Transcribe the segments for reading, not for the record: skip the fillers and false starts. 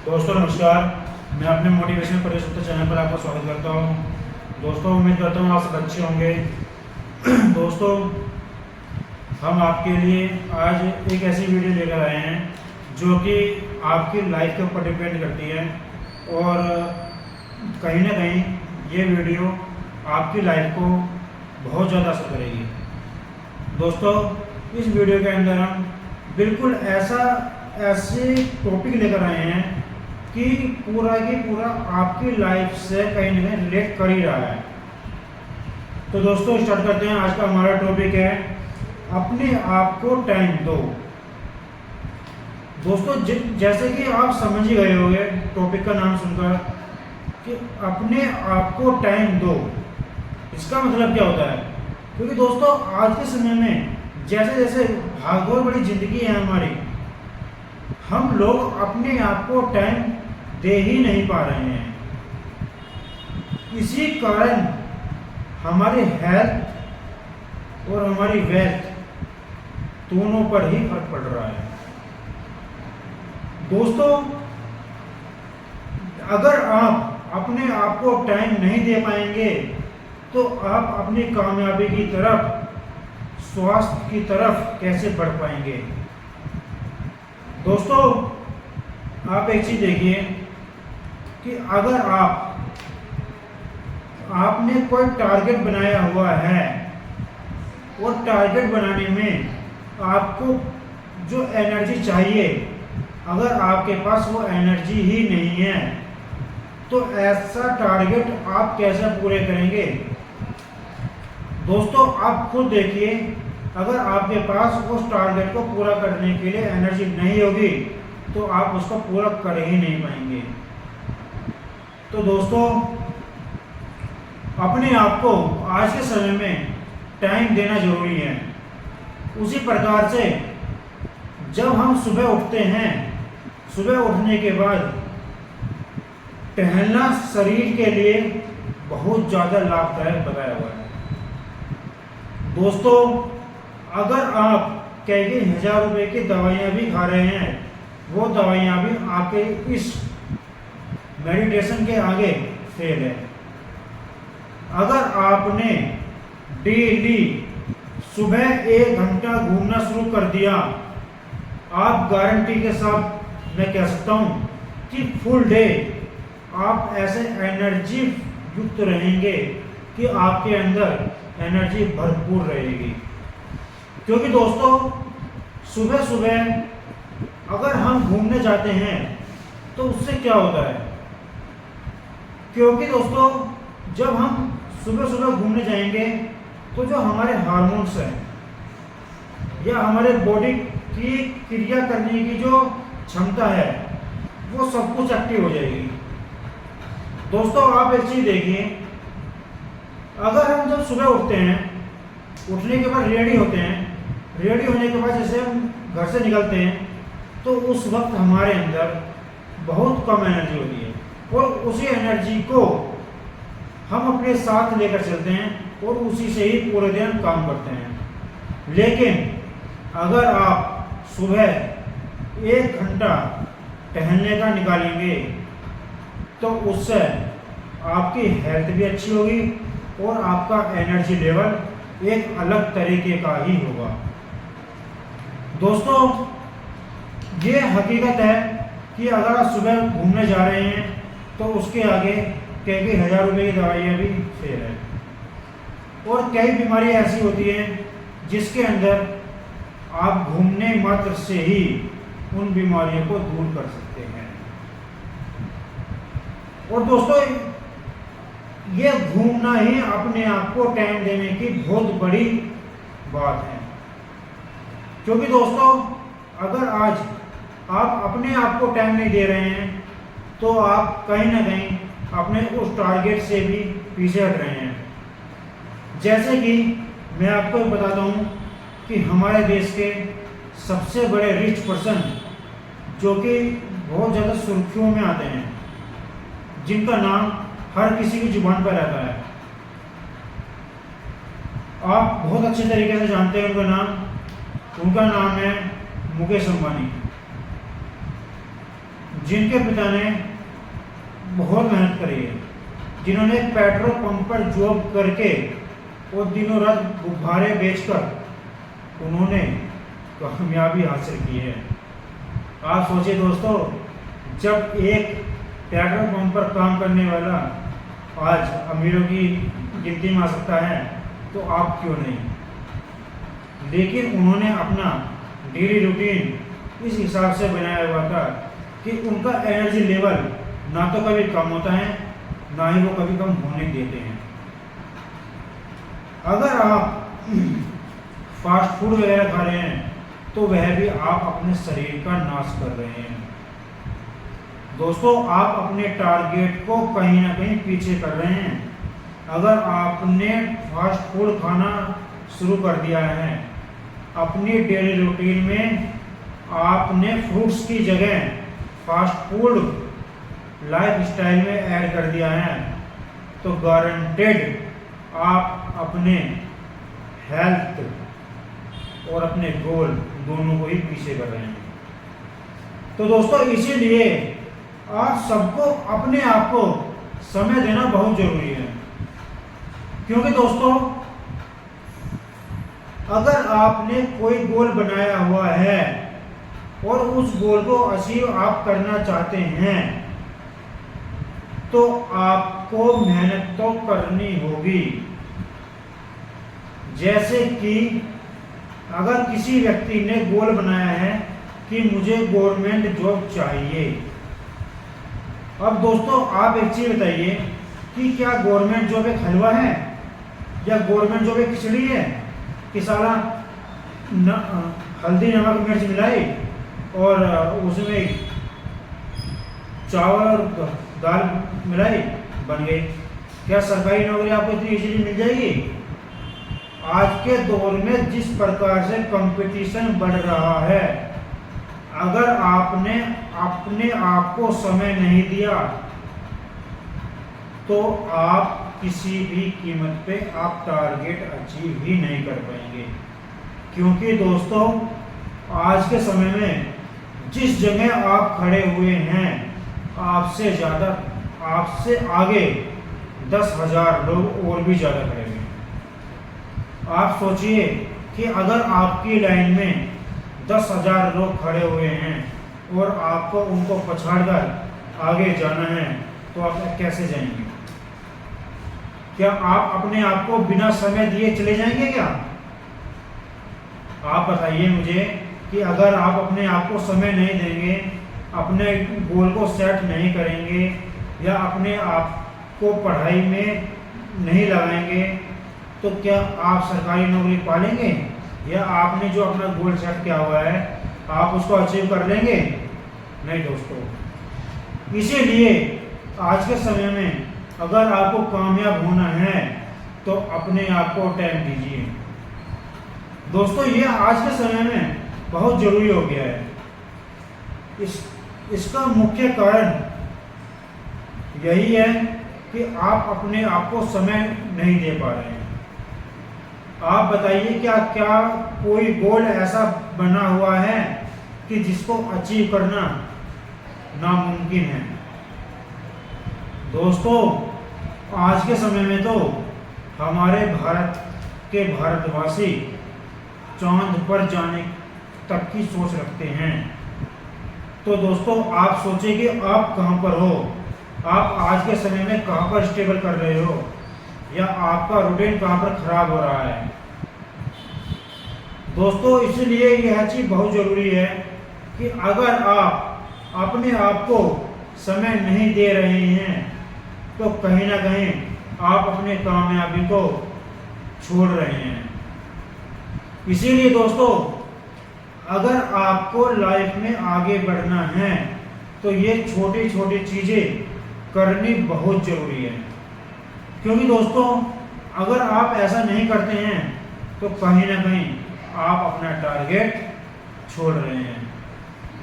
दोस्तों नमस्कार, मैं अपने मोटिवेशन परिषद चैनल पर आपका स्वागत करता हूं। दोस्तों उम्मीद करता हूं आप सब अच्छे होंगे। दोस्तों हम आपके लिए आज एक ऐसी वीडियो लेकर आए हैं जो कि आपकी लाइफ के ऊपर डिपेंड करती है और कहीं ना कहीं ये वीडियो आपकी लाइफ को बहुत ज़्यादा असर करेगी। दोस्तों इस वीडियो के अंदर हम बिल्कुल ऐसे टॉपिक लेकर आए हैं कि पूरा आपकी लाइफ से कहीं ना कहीं रिलेट कर ही रहा है। तो दोस्तों स्टार्ट करते हैं। आज का हमारा टॉपिक है अपने आप को टाइम दो। दोस्तों जैसे कि आप समझ ही गए होंगे टॉपिक का नाम सुनकर कि अपने आप को टाइम दो, इसका मतलब क्या होता है। क्योंकि दोस्तों आज के समय में जैसे जैसे भागदौड़ बड़ी ज़िंदगी है हमारी, हम लोग अपने आप को टाइम दे ही नहीं पा रहे हैं। इसी कारण हमारे हेल्थ और हमारी वेल्थ दोनों पर ही फर्क पड़ रहा है। दोस्तों अगर आप अपने आप को टाइम नहीं दे पाएंगे तो आप अपनी कामयाबी की तरफ, स्वास्थ्य की तरफ कैसे बढ़ पाएंगे। दोस्तों आप एक चीज देखिए कि अगर आपने कोई टारगेट बनाया हुआ है और टारगेट बनाने में आपको जो एनर्जी चाहिए, अगर आपके पास वो एनर्जी ही नहीं है तो ऐसा टारगेट आप कैसे पूरे करेंगे। दोस्तों आप खुद देखिए, अगर आपके पास उस टारगेट को पूरा करने के लिए एनर्जी नहीं होगी तो आप उसको पूरा कर ही नहीं पाएंगे। तो दोस्तों अपने आप को आज के समय में टाइम देना जरूरी है। उसी प्रकार से जब हम सुबह उठते हैं, सुबह उठने के बाद टहलना शरीर के लिए बहुत ज़्यादा लाभदायक बताया हुआ है। दोस्तों अगर आप कई 1000 रुपए की दवाइयाँ भी खा रहे हैं, वो दवाइयाँ भी आपके इस मेडिटेशन के आगे फेल है। अगर आपने डेली सुबह 1 घंटा घूमना शुरू कर दिया, आप गारंटी के साथ मैं कह सकता हूँ कि फुल डे आप ऐसे एनर्जी युक्त रहेंगे कि आपके अंदर एनर्जी भरपूर रहेगी। क्योंकि दोस्तों सुबह सुबह अगर हम घूमने जाते हैं तो उससे क्या होता है, क्योंकि दोस्तों जब हम सुबह सुबह घूमने जाएंगे तो जो हमारे हार्मोन्स हैं या हमारे बॉडी की क्रिया करने की जो क्षमता है वो सब कुछ एक्टिव हो जाएगी। दोस्तों आप एक चीज देखिए, अगर हम जब सुबह उठते हैं, उठने के बाद रेडी होते हैं, रेडी होने के बाद जैसे हम घर से निकलते हैं तो उस वक्त हमारे अंदर बहुत कम एनर्जी होती है और उसी एनर्जी को हम अपने साथ लेकर चलते हैं और उसी से ही पूरे दिन काम करते हैं। लेकिन अगर आप सुबह 1 घंटा टहलने का निकालेंगे तो उससे आपकी हेल्थ भी अच्छी होगी और आपका एनर्जी लेवल एक अलग तरीके का ही होगा। दोस्तों ये हकीकत है कि अगर आप सुबह घूमने जा रहे हैं तो उसके आगे कई 1000 रुपए की दवाइयाँ भी फेल है और कई बीमारियाँ ऐसी होती हैं जिसके अंदर आप घूमने मात्र से ही उन बीमारियों को दूर कर सकते हैं। और दोस्तों ये घूमना ही अपने आप को टाइम देने की बहुत बड़ी बात है। क्योंकि दोस्तों अगर आज आप अपने आप को टाइम नहीं दे रहे हैं तो आप कहीं ना कहीं अपने उस टारगेट से भी पीछे हट रहे हैं। जैसे कि मैं आपको बताता हूँ कि हमारे देश के सबसे बड़े रिच पर्सन जो कि बहुत ज़्यादा सुर्खियों में आते हैं, जिनका नाम हर किसी की जुबान पर रहता है, आप बहुत अच्छे तरीके से जानते हैं उनका नाम है मुकेश अंबानी। जिनके पिता ने बहुत मेहनत करी है, जिन्होंने पेट्रोल पंप पर जॉब करके और दिनों रात गुब्बारे बेचकर उन्होंने कामयाबी हासिल की है। आप सोचिए दोस्तों, जब एक पेट्रोल पंप पर काम करने वाला आज अमीरों की गिनती में आ सकता है, तो आप क्यों नहीं। लेकिन उन्होंने अपना डेली रूटीन इस हिसाब से बनाया हुआ था कि उनका एनर्जी लेवल ना तो कभी कम होता है, ना ही वो कभी कम होने देते हैं। अगर आप फास्ट फूड वगैरह खा रहे हैं तो वह भी आप अपने शरीर का नाश कर रहे हैं। दोस्तों, आप अपने टारगेट को कहीं ना कहीं पीछे कर रहे हैं। अगर आपने फास्ट फूड खाना शुरू कर दिया है, अपनी डेली रूटीन में आपने फ्रूट्स की जगह फास्ट फूड लाइफ स्टाइल में ऐड कर दिया है, तो गारंटेड आप अपने हेल्थ और अपने गोल दोनों को ही पीछे कर रहे हैं। तो दोस्तों, इसीलिए आप सबको अपने आप को समय देना बहुत जरूरी है। क्योंकि दोस्तों, अगर आपने कोई गोल बनाया हुआ है और उस गोल को अचीव आप करना चाहते हैं, तो आपको मेहनत तो करनी होगी। जैसे कि अगर किसी व्यक्ति ने गोल बनाया है कि मुझे गवर्नमेंट जॉब चाहिए। अब दोस्तों, आप एक चीज बताइए कि क्या गवर्नमेंट जॉब एक हलवा है या गवर्नमेंट जॉब एक खिचड़ी है कि साला हल्दी नमक मिर्च मिलाई और उसमें चावल और दाल मिलाई बन गई। क्या सरकारी नौकरी आपको इतनी इजीली मिल जाएगी? आज के दौर में जिस प्रकार से कंपटीशन बढ़ रहा है, अगर आपने अपने आप को समय नहीं दिया तो आप किसी भी कीमत पे आप टारगेट अचीव ही नहीं कर पाएंगे। क्योंकि दोस्तों, आज के समय में जिस जगह आप खड़े हुए हैं, आपसे ज़्यादा, आपसे आगे 10,000 लोग और भी ज़्यादा खड़े हुए हैं। आप सोचिए कि अगर आपकी लाइन में 10,000 लोग खड़े हुए हैं और आपको उनको पछाड़कर आगे जाना है, तो आप कैसे जाएंगे? क्या आप अपने आप को बिना समय दिए चले जाएंगे क्या? आप बताइए मुझे कि अगर आप अपने आप को समय नहीं देंगे, अपने गोल को सेट नहीं करेंगे या अपने आप को पढ़ाई में नहीं लगाएंगे, तो क्या आप सरकारी नौकरी पालेंगे या आपने जो अपना गोल सेट किया हुआ है आप उसको अचीव कर लेंगे? नहीं दोस्तों। इसीलिए आज के समय में अगर आपको कामयाब होना है तो अपने आप को टाइम दीजिए। दोस्तों, ये आज के समय में बहुत जरूरी हो गया है। इसका मुख्य कारण यही है कि आप अपने आप को समय नहीं दे पा रहे हैं। आप बताइए, क्या क्या कोई गोल ऐसा बना हुआ है कि जिसको अचीव करना नामुमकिन है? दोस्तों, आज के समय में तो हमारे भारत के भारतवासी चांद पर जाने तक की सोच रखते हैं। तो दोस्तों, आप सोचिए कि आप कहां पर हो, आप आज के समय में कहां पर स्टेबल कर रहे हो या आपका रूटीन कहां पर खराब हो रहा है। दोस्तों, इसलिए यह चीज बहुत जरूरी है कि अगर आप अपने आप को समय नहीं दे रहे हैं तो कहीं ना कहीं आप अपने कामयाबी को छोड़ रहे हैं। इसीलिए दोस्तों, अगर आपको लाइफ में आगे बढ़ना है तो ये छोटी छोटी चीज़ें करनी बहुत ज़रूरी है। क्योंकि दोस्तों, अगर आप ऐसा नहीं करते हैं तो कहीं ना कहीं आप अपना टारगेट छोड़ रहे हैं।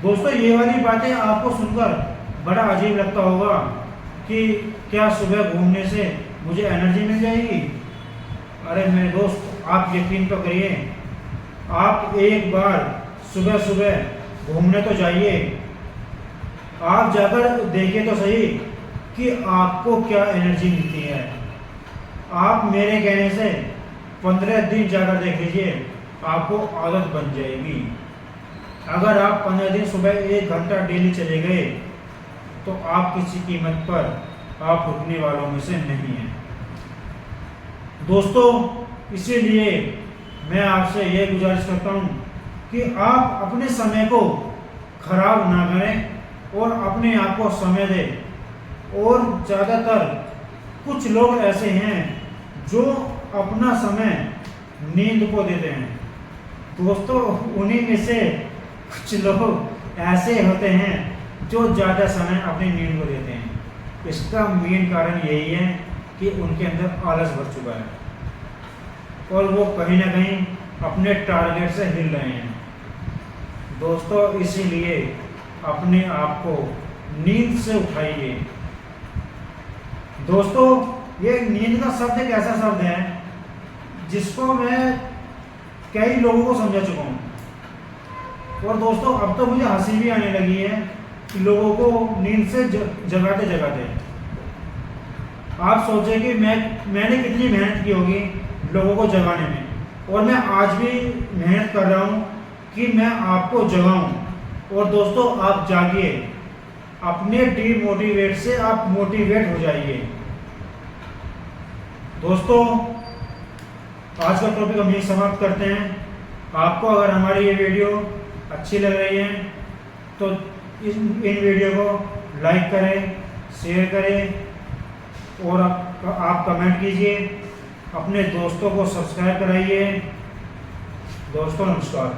दोस्तों, ये वाली बातें आपको सुनकर बड़ा अजीब लगता होगा कि क्या सुबह घूमने से मुझे एनर्जी मिल जाएगी? अरे मेरे दोस्त, आप यकीन तो करिए, आप एक बार सुबह सुबह घूमने तो जाइए। आप जाकर देखिए तो सही कि आपको क्या एनर्जी मिलती है। आप मेरे कहने से 15 दिन जाकर देख लीजिए, आपको आदत बन जाएगी। अगर आप 15 दिन सुबह 1 घंटा डेली चले गए तो आप किसी कीमत पर आप रुकने वालों में से नहीं हैं दोस्तों। इसीलिए मैं आपसे ये गुजारिश करता हूँ कि आप अपने समय को खराब ना करें और अपने आप को समय दें। और ज़्यादातर कुछ लोग ऐसे हैं जो अपना समय नींद को देते हैं दोस्तों। उन्हीं में से कुछ लोग ऐसे होते हैं जो ज़्यादा समय अपनी नींद को देते हैं। इसका मेन कारण यही है कि उनके अंदर आलस भर चुका है और वो कहीं ना कहीं अपने टारगेट से हिल रहे हैं दोस्तों। इसीलिए अपने आप को नींद से उठाइए दोस्तों। ये नींद का शब्द एक ऐसा शब्द है जिसको मैं कई लोगों को समझा चुका हूँ और दोस्तों अब तो मुझे हंसी भी आने लगी है कि लोगों को नींद से जगाते जगाते। आप सोचें कि मैंने कितनी मेहनत की होगी लोगों को जगाने में, और मैं आज भी मेहनत कर रहा हूँ कि मैं आपको जगाऊं। और दोस्तों आप जागिए, अपने डीमोटिवेट से आप मोटिवेट हो जाइए दोस्तों। आज का टॉपिक हम यही समाप्त करते हैं। आपको अगर हमारी ये वीडियो अच्छी लग रही है तो इन वीडियो को लाइक करें, शेयर करें और आप कमेंट कीजिए। अपने दोस्तों को सब्सक्राइब कराइए दोस्तों। नमस्कार।